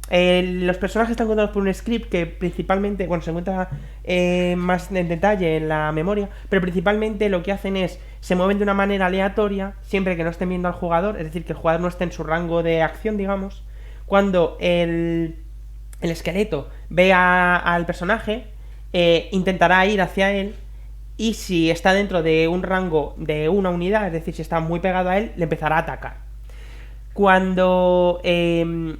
Los personajes están controlados por un script que principalmente, bueno, se encuentra más en detalle en la memoria, pero principalmente lo que hacen es, se mueven de una manera aleatoria, siempre que no estén viendo al jugador, es decir, que el jugador no esté en su rango de acción, digamos. Cuando el esqueleto vea al personaje, intentará ir hacia él, y si está dentro de un rango de una unidad, es decir, si está muy pegado a él, le empezará a atacar. Cuando el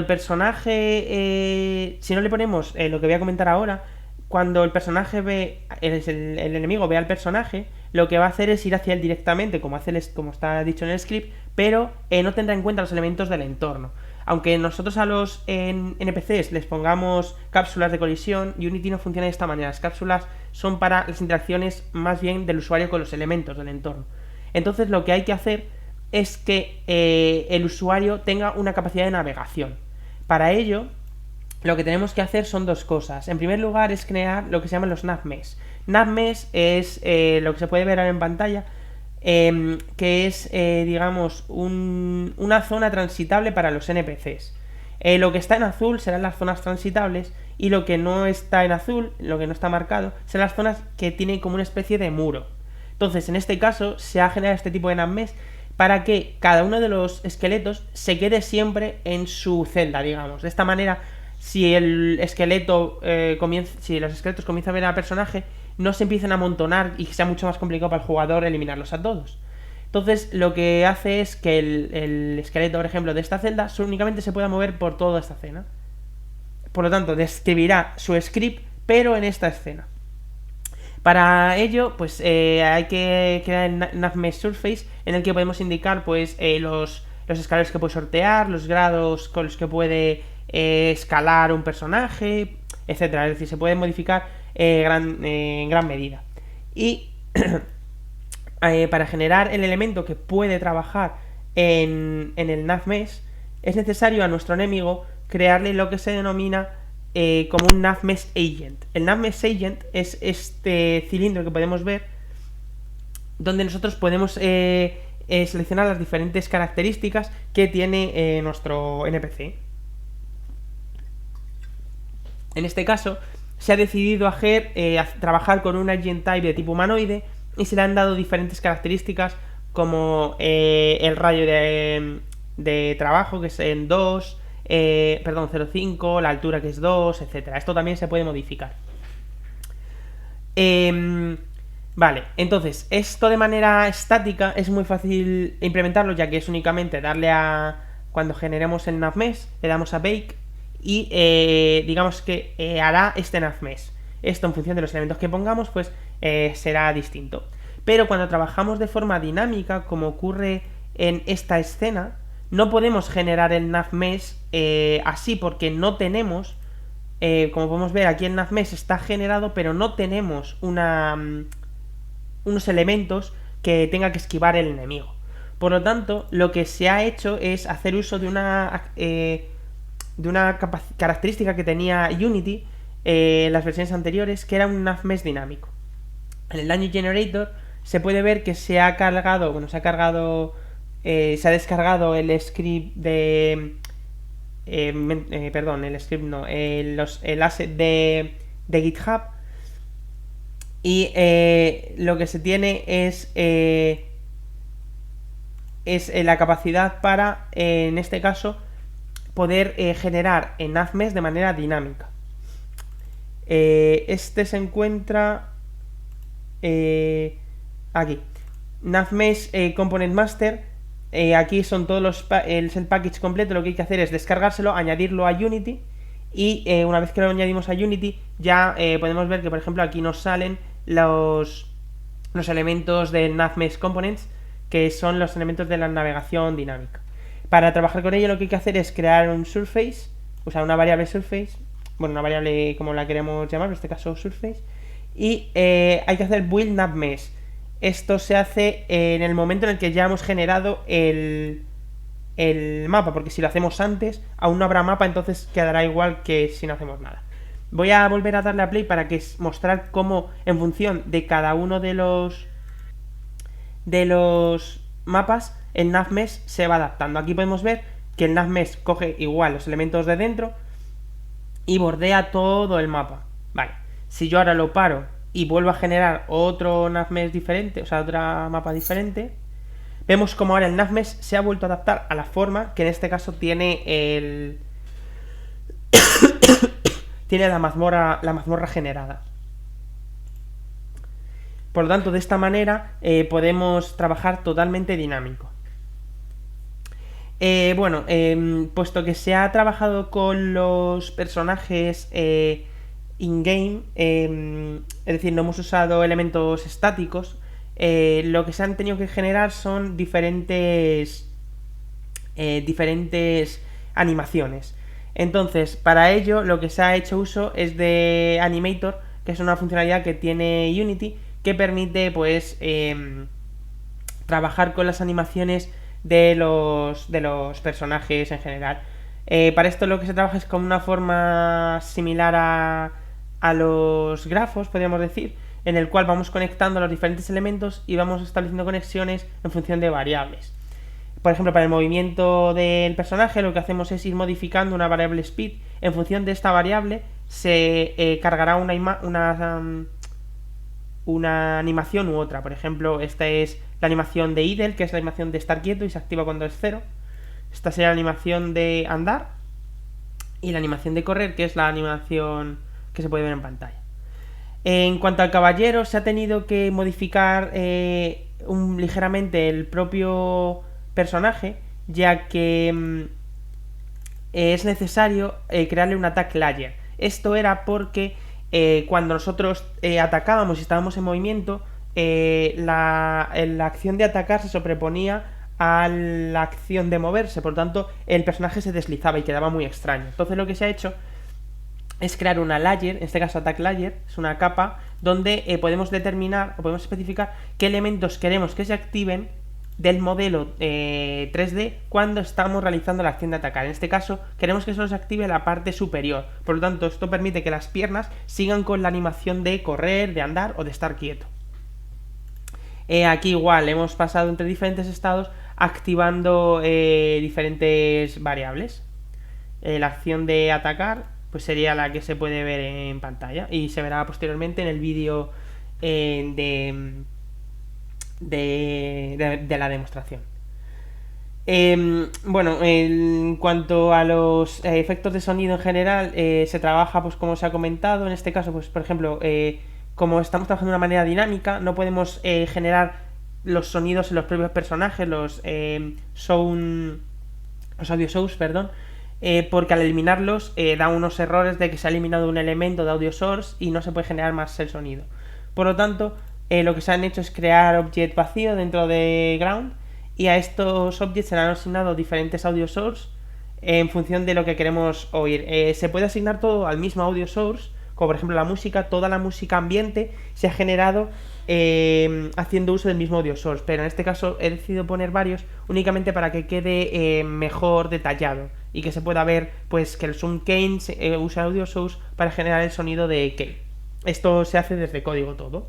personaje, si no le ponemos lo que voy a comentar ahora, cuando el personaje ve, el enemigo ve al personaje, lo que va a hacer es ir hacia él directamente, como está dicho en el script, pero no tendrá en cuenta los elementos del entorno. Aunque nosotros a los NPCs les pongamos cápsulas de colisión, Unity no funciona de esta manera. Las cápsulas son para las interacciones más bien del usuario con los elementos del entorno. Entonces lo que hay que hacer es que el usuario tenga una capacidad de navegación. Para ello, lo que tenemos que hacer son dos cosas. En primer lugar es crear lo que se llaman los navmesh. Navmesh es lo que se puede ver ahora en pantalla, que es, digamos, una zona transitable para los NPCs. Lo que está en azul serán las zonas transitables, y lo que no está en azul, lo que no está marcado, serán las zonas que tienen como una especie de muro. Entonces, en este caso, se ha generado este tipo de navmesh para que cada uno de los esqueletos se quede siempre en su celda, digamos. De esta manera, si el esqueleto si los esqueletos comienzan a ver al personaje, no se empiecen a amontonar y que sea mucho más complicado para el jugador eliminarlos a todos. Entonces, lo que hace es que el esqueleto, por ejemplo, de esta celda únicamente se pueda mover por toda esta escena. Por lo tanto, describirá su script, pero en esta escena. Para ello, pues hay que crear el navmesh surface, en el que podemos indicar pues los escalones que puede sortear, los grados con los que puede escalar un personaje, etcétera. Es decir, se puede modificar en gran medida. Y para generar el elemento que puede trabajar en el navmesh, es necesario a nuestro enemigo crearle lo que se denomina como un navmesh agent. El navmesh agent es este cilindro que podemos ver, donde nosotros podemos seleccionar las diferentes características que tiene nuestro NPC. En este caso, se ha decidido trabajar con un agent type de tipo humanoide, y se le han dado diferentes características como el radio de trabajo, que es en 2, 0,5, la altura, que es 2, etcétera. Esto también se puede modificar. Vale, entonces, esto de manera estática es muy fácil implementarlo, ya que es únicamente darle cuando generemos el navmesh, le damos a bake y digamos que hará este navmesh. Esto, en función de los elementos que pongamos, pues será distinto. Pero cuando trabajamos de forma dinámica, como ocurre en esta escena, no podemos generar el navmesh así, porque no tenemos, como podemos ver aquí, el navmesh está generado, pero no tenemos unos elementos que tenga que esquivar el enemigo. Por lo tanto, lo que se ha hecho es hacer uso de una característica que tenía Unity en las versiones anteriores, que era un navmesh dinámico. En el Dungeon Generator se puede ver que se ha descargado el script de el asset de GitHub, y lo que se tiene es la capacidad para, en este caso, poder generar en navmesh de manera dinámica. Este se encuentra aquí, navmesh Component Master. Aquí son todos el package completo. Lo que hay que hacer es descargárselo, añadirlo a Unity, y una vez que lo añadimos a Unity, ya podemos ver que, por ejemplo, aquí nos salen los elementos del navmesh components, que son los elementos de la navegación dinámica. Para trabajar con ello, lo que hay que hacer es crear un surface, o sea, una variable surface, bueno, una variable como la queremos llamar, en este caso surface, y hay que hacer build navmesh. Esto se hace en el momento en el que ya hemos generado el mapa, porque si lo hacemos antes, aún no habrá mapa, entonces quedará igual que si no hacemos nada. Voy a volver a darle a play para que mostrar cómo en función de cada uno de los mapas el navmesh se va adaptando. Aquí podemos ver que el navmesh coge igual los elementos de dentro y bordea todo el mapa. Vale, si yo ahora lo paro y vuelvo a generar otro navmesh diferente, o sea, otro mapa diferente, vemos como ahora el navmesh se ha vuelto a adaptar a la forma que en este caso tiene tiene la mazmorra generada. Por lo tanto, de esta manera podemos trabajar totalmente dinámico. Puesto que se ha trabajado con los personajes in-game, es decir, no hemos usado elementos estáticos, lo que se han tenido que generar son diferentes animaciones. Entonces, para ello, lo que se ha hecho uso es de Animator, que es una funcionalidad que tiene Unity, que permite, pues, trabajar con las animaciones de los personajes en general. Para esto lo que se trabaja es con una forma similar a los grafos, podríamos decir, en el cual vamos conectando los diferentes elementos y vamos estableciendo conexiones en función de variables. Por ejemplo, para el movimiento del personaje lo que hacemos es ir modificando una variable speed. En función de esta variable se cargará una animación u otra. Por ejemplo, esta es la animación de idle, que es la animación de estar quieto y se activa cuando es 0. Esta sería la animación de andar. Y la animación de correr, que es la animación que se puede ver en pantalla. En cuanto al caballero, se ha tenido que modificar ligeramente el propio personaje, ya que es necesario crearle un attack layer. Esto era porque cuando nosotros atacábamos y estábamos en movimiento, la acción de atacar se sobreponía a la acción de moverse, por lo tanto el personaje se deslizaba y quedaba muy extraño. Entonces lo que se ha hecho es crear una layer, en este caso attack layer, es una capa donde podemos determinar o podemos especificar qué elementos queremos que se activen del modelo 3D cuando estamos realizando la acción de atacar. En este caso queremos que solo se active la parte superior, por lo tanto esto permite que las piernas sigan con la animación de correr, de andar o de estar quieto. Aquí igual hemos pasado entre diferentes estados activando diferentes variables. La acción de atacar pues sería la que se puede ver en pantalla y se verá posteriormente en el vídeo de la demostración. En cuanto a los efectos de sonido en general, se trabaja, pues como se ha comentado, en este caso, pues por ejemplo, como estamos trabajando de una manera dinámica, no podemos generar los sonidos en los propios personajes, los audio source, perdón, porque al eliminarlos da unos errores de que se ha eliminado un elemento de audio source y no se puede generar más el sonido. Por lo tanto, lo que se han hecho es crear object vacío dentro de ground y a estos objects se le han asignado diferentes audio source en función de lo que queremos oír. Se puede asignar todo al mismo audio source, como por ejemplo la música, toda la música ambiente se ha generado haciendo uso del mismo audio source, pero en este caso he decidido poner varios únicamente para que quede mejor detallado y que se pueda ver pues que el Sound Kane usa audio source para generar el sonido de Kane. Esto se hace desde código todo.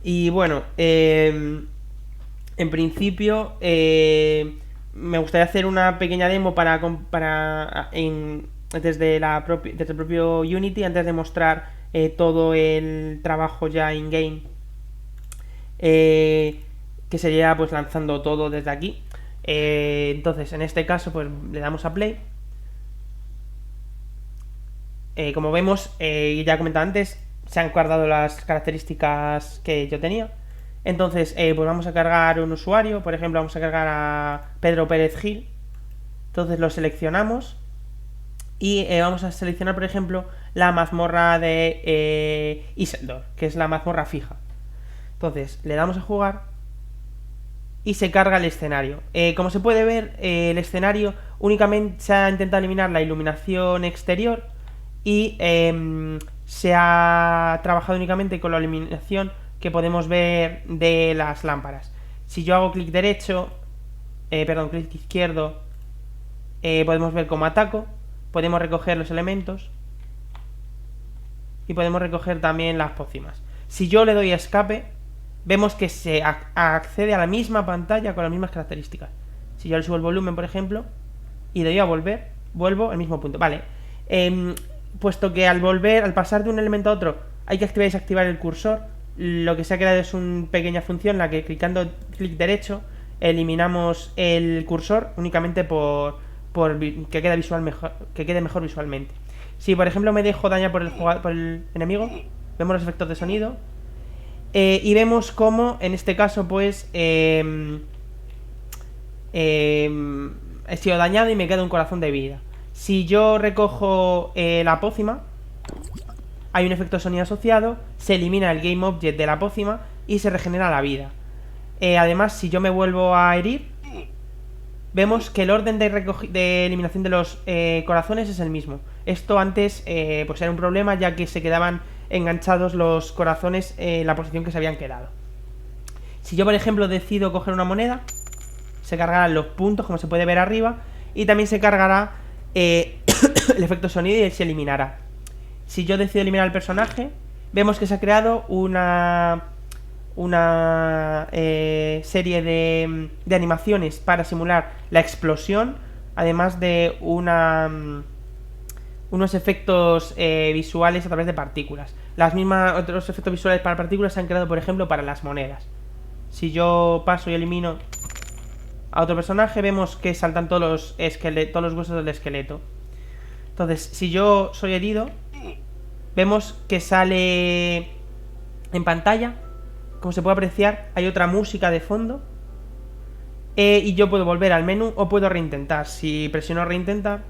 Y bueno, en principio me gustaría hacer una pequeña demo desde el propio Unity antes de mostrar todo el trabajo ya in-game, que sería pues lanzando todo desde aquí. Entonces en este caso pues le damos a play. Como vemos, ya he comentado antes, se han guardado las características que yo tenía. Entonces pues vamos a cargar un usuario, por ejemplo vamos a cargar a Pedro Pérez Gil. Entonces lo seleccionamos y vamos a seleccionar por ejemplo la mazmorra de Isildur, que es la mazmorra fija. Entonces le damos a jugar y se carga el escenario. Como se puede ver, el escenario únicamente se ha intentado eliminar la iluminación exterior y se ha trabajado únicamente con la iluminación que podemos ver de las lámparas. Si yo hago clic derecho, clic izquierdo podemos ver cómo ataco, podemos recoger los elementos y podemos recoger también las pócimas. Si yo le doy a escape, vemos que se accede a la misma pantalla con las mismas características. Si yo le subo el volumen, por ejemplo, y le doy a volver, vuelvo al mismo punto. Vale, puesto que al volver, al pasar de un elemento a otro, hay que activar y desactivar el cursor, lo que se ha creado es una pequeña función en la que clicando clic derecho eliminamos el cursor únicamente por que quede mejor visualmente. Si por ejemplo me dejo dañar por el enemigo, vemos los efectos de sonido, y vemos cómo en este caso pues he sido dañado y me queda un corazón de vida. Si yo recojo la pócima, hay un efecto de sonido asociado, se elimina el game object de la pócima y se regenera la vida. Además, si yo me vuelvo a herir, vemos que el orden de eliminación de los corazones es el mismo. Esto antes pues era un problema, ya que se quedaban enganchados los corazones en la posición que se habían quedado. Si yo por ejemplo decido coger una moneda, se cargarán los puntos, como se puede ver arriba, y también se cargará el efecto sonido y se eliminará. Si yo decido eliminar al personaje, vemos que se ha creado una serie de animaciones para simular la explosión, además de unos efectos visuales a través de partículas. Otros efectos visuales para partículas se han creado, por ejemplo, para las monedas. Si yo paso y elimino a otro personaje, vemos que saltan todos los huesos del esqueleto. Entonces, si yo soy herido, vemos que sale en pantalla, como se puede apreciar, hay otra música de fondo, y yo puedo volver al menú o puedo reintentar. Si presiono reintentar,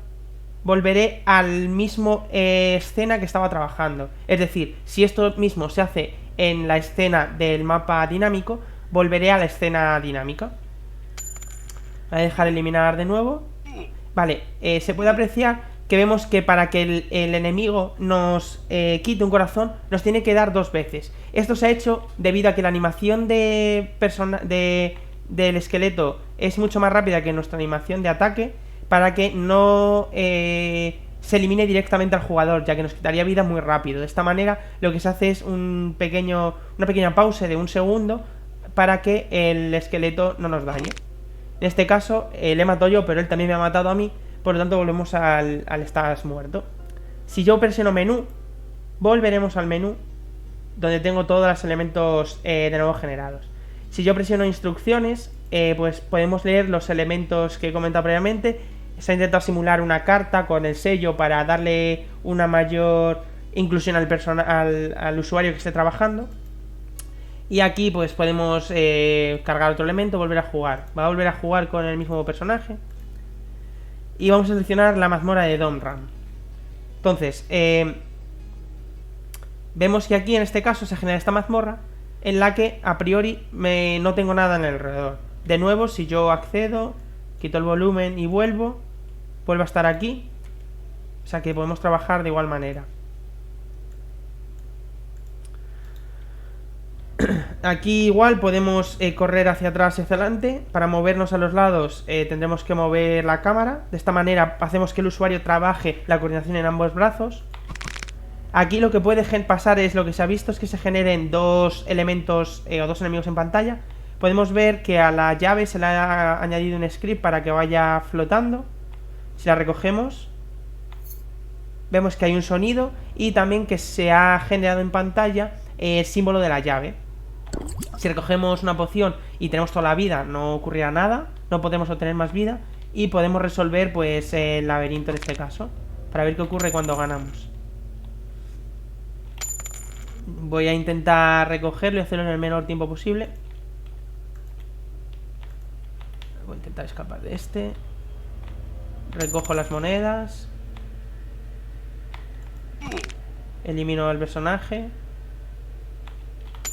volveré al mismo escena que estaba trabajando. Es decir, si esto mismo se hace en la escena del mapa dinámico, volveré a la escena dinámica. Voy a dejar eliminar de nuevo. Vale, se puede apreciar que vemos que para que el enemigo nos quite un corazón, nos tiene que dar 2 veces. Esto se ha hecho debido a que la animación del esqueleto es mucho más rápida que nuestra animación de ataque, para que no se elimine directamente al jugador, ya que nos quitaría vida muy rápido. De esta manera lo que se hace es una pequeña pausa de 1 segundo para que el esqueleto no nos dañe. En este caso le he matado yo, pero él también me ha matado a mí, por lo tanto volvemos al estás muerto. Si yo presiono menú, volveremos al menú donde tengo todos los elementos de nuevo generados. Si yo presiono instrucciones, pues podemos leer los elementos que he comentado previamente. Se ha intentado simular una carta con el sello para darle una mayor inclusión al usuario que esté trabajando. Y aquí pues podemos cargar otro elemento, volver a jugar. Va a volver a jugar con el mismo personaje. Y vamos a seleccionar la mazmorra de Domram. Entonces, vemos que aquí en este caso se genera esta mazmorra, en la que a priori no tengo nada en el alrededor. De nuevo, si yo accedo, quito el volumen y vuelvo a estar aquí. O sea que podemos trabajar de igual manera. Aquí igual podemos correr hacia atrás y hacia adelante. Para movernos a los lados tendremos que mover la cámara. De esta manera hacemos que el usuario trabaje la coordinación en ambos brazos. Aquí lo que puede pasar es lo que se ha visto, es que se generen 2 elementos o 2 enemigos en pantalla. Podemos ver que a la llave se le ha añadido un script para que vaya flotando. Si la recogemos, vemos que hay un sonido y también que se ha generado en pantalla el símbolo de la llave. Si recogemos una poción y tenemos toda la vida, no ocurrirá nada, no podemos obtener más vida y podemos resolver pues el laberinto en este caso, para ver qué ocurre cuando ganamos. Voy a intentar recogerlo y hacerlo en el menor tiempo posible. Voy a intentar escapar de este. Recojo las monedas. Elimino al personaje.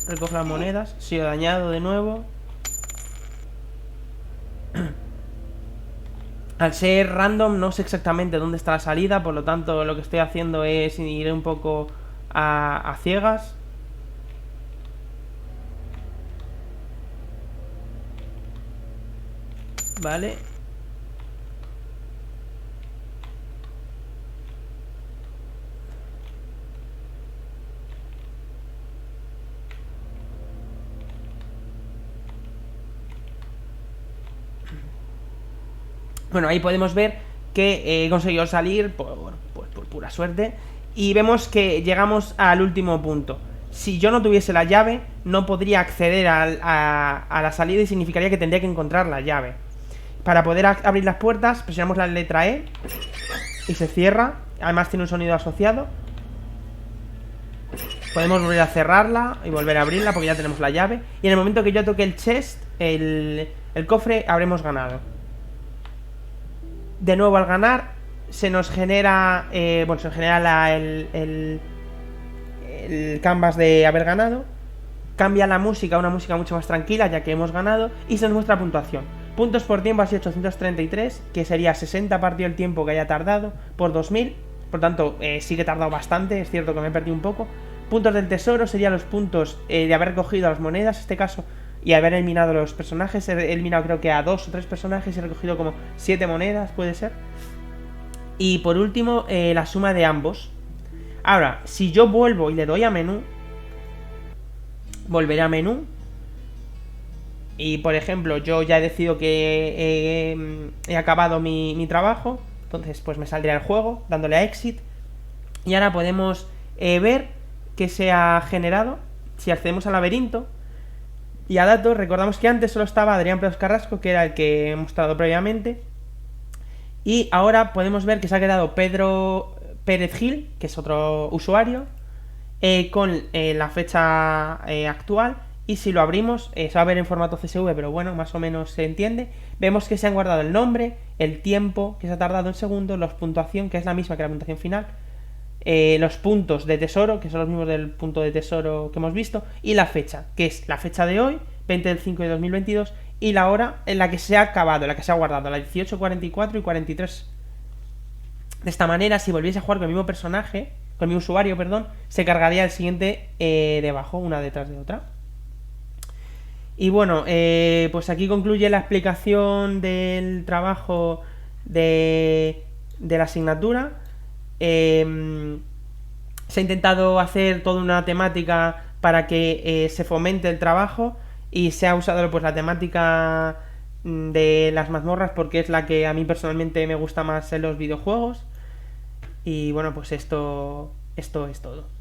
Recojo las monedas. Sigo dañado de nuevo. Al ser random no sé exactamente dónde está la salida, por lo tanto lo que estoy haciendo es ir un poco a ciegas. Vale. Bueno, ahí podemos ver que he conseguido salir por pura suerte. Y vemos que llegamos al último punto. Si yo no tuviese la llave, no podría acceder a la salida y significaría que tendría que encontrar la llave. Para poder abrir las puertas, presionamos la letra E y se cierra. Además tiene un sonido asociado. Podemos volver a cerrarla y volver a abrirla porque ya tenemos la llave. Y en el momento que yo toque el chest, el cofre, habremos ganado. De nuevo, al ganar, se nos genera se nos genera el canvas de haber ganado. Cambia la música a una música mucho más tranquila, ya que hemos ganado. Y se nos muestra puntuación. Puntos por tiempo ha sido 833, que sería 60 partido el tiempo que haya tardado, por 2000. Por tanto, sí que he tardado bastante, es cierto que me he perdido un poco. Puntos del tesoro serían los puntos de haber cogido las monedas, en este caso, y haber eliminado los personajes. He eliminado creo que a 2 o 3 personajes y he recogido como 7 monedas, puede ser. Y por último, la suma de ambos. Ahora, si yo vuelvo y le doy a menú, volveré a menú. Y por ejemplo, yo ya he decidido que he acabado mi trabajo. Entonces pues me saldría el juego, dándole a exit. Y ahora podemos ver que se ha generado. Si accedemos al laberinto y a datos, recordamos que antes solo estaba Adrián Pérez Carrasco, que era el que he mostrado previamente. Y ahora podemos ver que se ha quedado Pedro Pérez Gil, que es otro usuario, con la fecha actual. Y si lo abrimos, se va a ver en formato CSV, pero bueno, más o menos se entiende. Vemos que se han guardado el nombre, el tiempo que se ha tardado en segundos, la puntuación, que es la misma que la puntuación final, los puntos de tesoro, que son los mismos del punto de tesoro que hemos visto, y la fecha, que es la fecha de hoy, 20 del 5 de 2022, y la hora en la que se ha acabado, en la que se ha guardado, la 18:44 y 43. De esta manera, si volviese a jugar con el mismo personaje, con mi usuario, perdón, se cargaría el siguiente debajo, una detrás de otra. Y bueno, pues aquí concluye la explicación del trabajo de la asignatura. Se ha intentado hacer toda una temática para que se fomente el trabajo y se ha usado pues la temática de las mazmorras porque es la que a mí personalmente me gusta más en los videojuegos. Y bueno, pues esto es todo.